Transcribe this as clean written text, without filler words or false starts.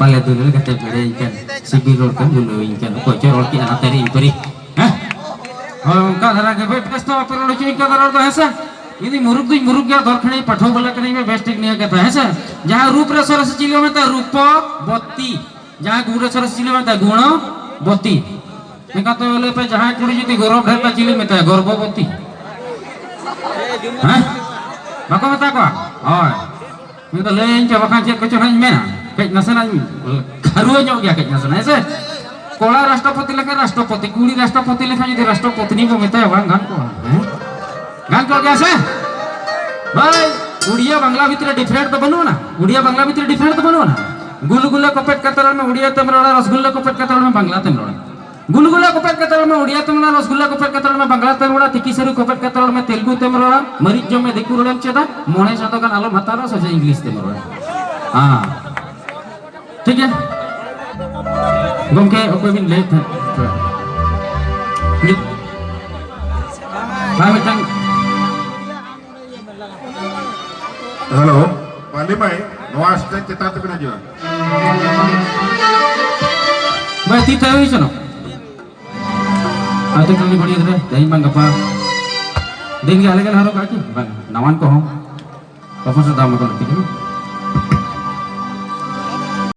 pale dulu kata bere ikan sibil kan dulu ikan kok cerol ki anak teri imperi oh ka dhara ke best to apro lo ki ka dhara to hesa ini murug ya dorkhani patho bola kani में best नहीं कहता है sir जहां रूप रे सरस चिलो में ता रूप बत्ती जहां गुण रे सरस चिलो में ता गुण बत्ती एका तो बोले पे जहां कुड़ी जदी गौरव ढेर ता चिलो में ता गर्भवती हैं बाको बता को ओय मैं तो लेन के बखान चेक को चोरन में कई नसना खरुओ ᱧᱚᱜ गया कई नसना ऐसे कोला राष्ट्रपति लेखा राष्ट्रपति कुड़ी राष्ट्रपति लेखा जदी राष्ट्रपति को मेता बांग गान को हैं गान को क्या से भाई उड़िया बांग्ला भीतर डिफरेंट तो बनो ना उड़िया बांग्ला भीतर डिफरेंट तो बनो ना गुलगुला कोपेट कतरल में उड़िया तमरोड़ा रसगुल्ला कोपेट कतरल में बांग्ला तमरोड़ा गुलगुला कोपेट कतरल में उड़िया तमरोड़ा रसगुल्ला कोपेट कतरल में बांग्ला तमरोड़ा तिकीसरू कोपेट कतरल में तेलुगु तमरोड़ा मरीज जो में दिकु रोड़म चेदा मोने सातो कान आलो हतारा सजे इंग्लिश तमरोड़ा हां ठीक है गमके ओके बिन लेट भाई बेटा हेलो पाली भाई नवा स्टेज चेता तो कना जो भाई ती तय होई छनो आते कली बड़ी रे दही मांग गपा दिन के अलग अलग हरो काकी नवान को हो प्रोफेसर दाम को ठीक है